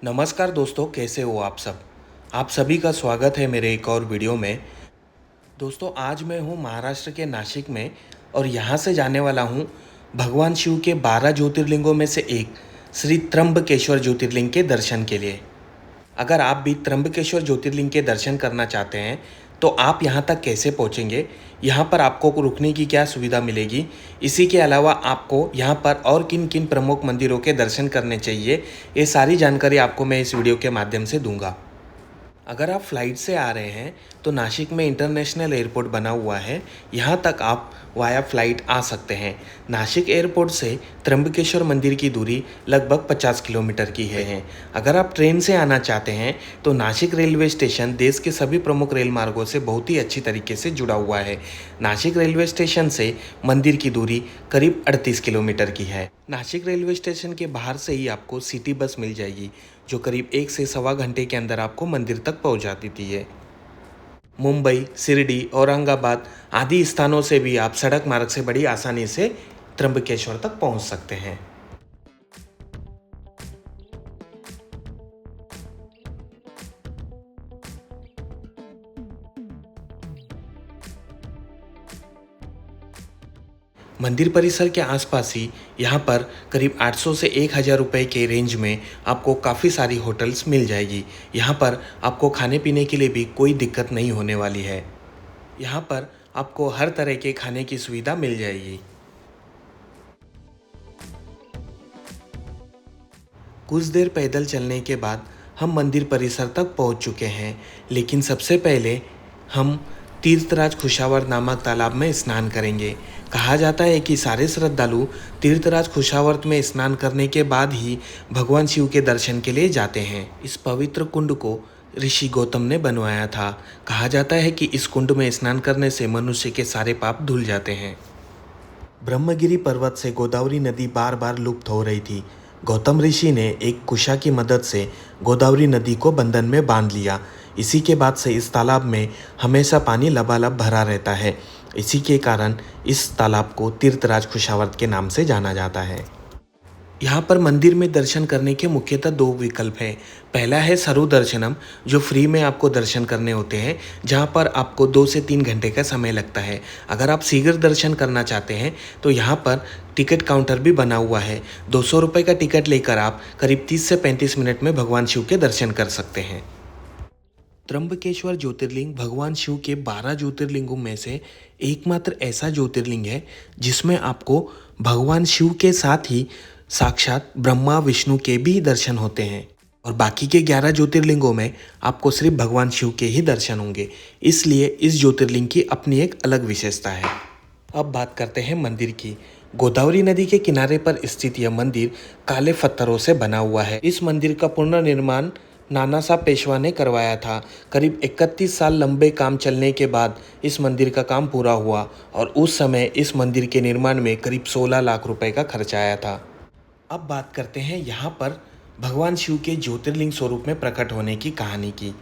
नमस्कार दोस्तों, कैसे हो आप सब। आप सभी का स्वागत है मेरे एक और वीडियो में। दोस्तों, आज मैं हूँ महाराष्ट्र के नासिक में और यहाँ से जाने वाला हूँ भगवान शिव के 12 ज्योतिर्लिंगों में से एक श्री त्र्यंबकेश्वर ज्योतिर्लिंग के दर्शन के लिए। अगर आप भी त्र्यंबकेश्वर ज्योतिर्लिंग के दर्शन करना चाहते हैं तो आप यहाँ तक कैसे पहुँचेंगे, यहाँ पर आपको रुकने की क्या सुविधा मिलेगी, इसी के अलावा आपको यहाँ पर और किन किन प्रमुख मंदिरों के दर्शन करने चाहिए, ये सारी जानकारी आपको मैं इस वीडियो के माध्यम से दूंगा। अगर आप फ्लाइट से आ रहे हैं तो नासिक में इंटरनेशनल एयरपोर्ट बना हुआ है, यहाँ तक आप वाया फ्लाइट आ सकते हैं। नासिक एयरपोर्ट से त्र्यंबकेश्वर मंदिर की दूरी लगभग 50 किलोमीटर की है। अगर आप ट्रेन से आना चाहते हैं तो नासिक रेलवे स्टेशन देश के सभी प्रमुख रेल मार्गों से बहुत ही अच्छी तरीके से जुड़ा हुआ है। नासिक रेलवे स्टेशन से मंदिर की दूरी करीब 38 किलोमीटर की है। नासिक रेलवे स्टेशन के बाहर से ही आपको सिटी बस मिल जाएगी, जो करीब 1 से सवा घंटे के अंदर आपको मंदिर तक पहुंचा देती है। मुंबई, शिरडी, औरंगाबाद आदि स्थानों से भी आप सड़क मार्ग से बड़ी आसानी से त्र्यंबकेश्वर तक पहुंच सकते हैं। मंदिर परिसर के आसपास ही यहाँ पर करीब 800 से 1000 रुपये के रेंज में आपको काफ़ी सारी होटल्स मिल जाएगी। यहाँ पर आपको खाने पीने के लिए भी कोई दिक्कत नहीं होने वाली है। यहाँ पर आपको हर तरह के खाने की सुविधा मिल जाएगी। कुछ देर पैदल चलने के बाद हम मंदिर परिसर तक पहुँच चुके हैं, लेकिन सबसे पहले हम तीर्थराज खुशावर नामक तालाब में स्नान करेंगे। कहा जाता है कि सारे श्रद्धालु तीर्थराज खुशावर्त में स्नान करने के बाद ही भगवान शिव के दर्शन के लिए जाते हैं। इस पवित्र कुंड को ऋषि गौतम ने बनवाया था। कहा जाता है कि इस कुंड में स्नान करने से मनुष्य के सारे पाप धुल जाते हैं। ब्रह्मगिरी पर्वत से गोदावरी नदी बार बार लुप्त हो रही थी। गौतम ऋषि ने एक कुशा की मदद से गोदावरी नदी को बंधन में बांध लिया। इसी के बाद से इस तालाब में हमेशा पानी लबालब भरा रहता है। इसी के कारण इस तालाब को तीर्थराज खुशावर्त के नाम से जाना जाता है। यहाँ पर मंदिर में दर्शन करने के मुख्यतः 2 विकल्प हैं। पहला है सरु दर्शनम, जो फ्री में आपको दर्शन करने होते हैं, जहाँ पर आपको 2 से 3 घंटे का समय लगता है। अगर आप शीघ्र दर्शन करना चाहते हैं तो यहाँ पर टिकट काउंटर भी बना हुआ है। 200 रुपये का टिकट लेकर आप करीब 30 से 35 मिनट में भगवान शिव के दर्शन कर सकते हैं। त्र्यंबकेश्वर ज्योतिर्लिंग भगवान शिव के 12 ज्योतिर्लिंगों में से एकमात्र ऐसा ज्योतिर्लिंग है जिसमें आपको भगवान शिव के साथ ही साक्षात ब्रह्मा विष्णु के भी दर्शन होते हैं, और बाकी के 11 ज्योतिर्लिंगों में आपको सिर्फ भगवान शिव के ही दर्शन होंगे। इसलिए इस ज्योतिर्लिंग की अपनी एक अलग विशेषता है। अब बात करते हैं मंदिर की। गोदावरी नदी के किनारे पर स्थित यह मंदिर काले पत्थरों से बना हुआ है। इस मंदिर का पुनर्निर्माण नानासाहेब पेशवा ने करवाया था। करीब 31 साल लंबे काम चलने के बाद इस मंदिर का काम पूरा हुआ और उस समय इस मंदिर के निर्माण में करीब 16 लाख रुपए का खर्च आया था। अब बात करते हैं यहाँ पर भगवान शिव के ज्योतिर्लिंग स्वरूप में प्रकट होने की कहानी की।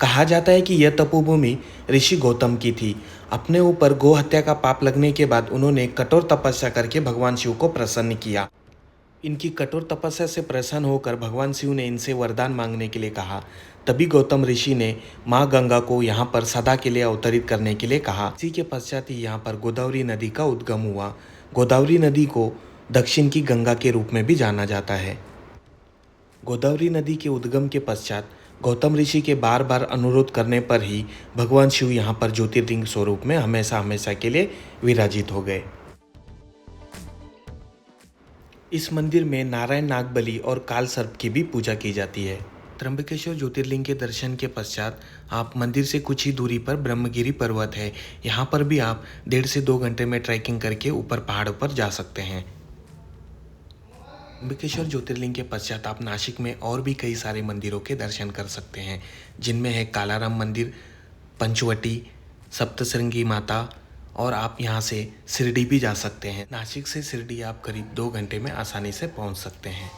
कहा जाता है कि यह तपोभूमि ऋषि गौतम की थी। अपने ऊपर गौ हत्या का पाप लगने के बाद उन्होंने कठोर तपस्या करके भगवान शिव को प्रसन्न किया। इनकी कठोर तपस्या से प्रसन्न होकर भगवान शिव ने इनसे वरदान मांगने के लिए कहा। तभी गौतम ऋषि ने माँ गंगा को यहाँ पर सदा के लिए अवतरित करने के लिए कहा। इसी के पश्चात ही यहाँ पर गोदावरी नदी का उद्गम हुआ। गोदावरी नदी को दक्षिण की गंगा के रूप में भी जाना जाता है। गोदावरी नदी के उद्गम के पश्चात गौतम ऋषि के बार बार अनुरोध करने पर ही भगवान शिव यहाँ पर ज्योतिर्लिंग स्वरूप में हमेशा हमेशा के लिए विराजित हो गए। इस मंदिर में नारायण नागबली और काल सर्प की भी पूजा की जाती है। त्र्यंबकेश्वर ज्योतिर्लिंग के दर्शन के पश्चात आप मंदिर से कुछ ही दूरी पर ब्रह्मगिरी पर्वत है। यहाँ पर भी आप 1.5 से 2 घंटे में ट्रैकिंग करके ऊपर पहाड़ों पर जा सकते हैं। त्र्यंबकेश्वर ज्योतिर्लिंग के पश्चात आप नासिक में और भी कई सारे मंदिरों के दर्शन कर सकते हैं, जिनमें है कालाराम मंदिर, पंचवटी, सप्तशृंगी माता, और आप यहाँ से शिरडी भी जा सकते हैं। नासिक से शिरडी आप करीब 2 घंटे में आसानी से पहुँच सकते हैं।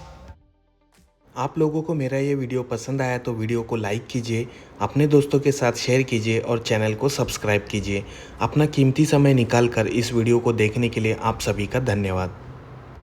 आप लोगों को मेरा ये वीडियो पसंद आया तो वीडियो को लाइक कीजिए, अपने दोस्तों के साथ शेयर कीजिए और चैनल को सब्सक्राइब कीजिए। अपना कीमती समय निकाल कर इस वीडियो को देखने के लिए आप सभी का धन्यवाद।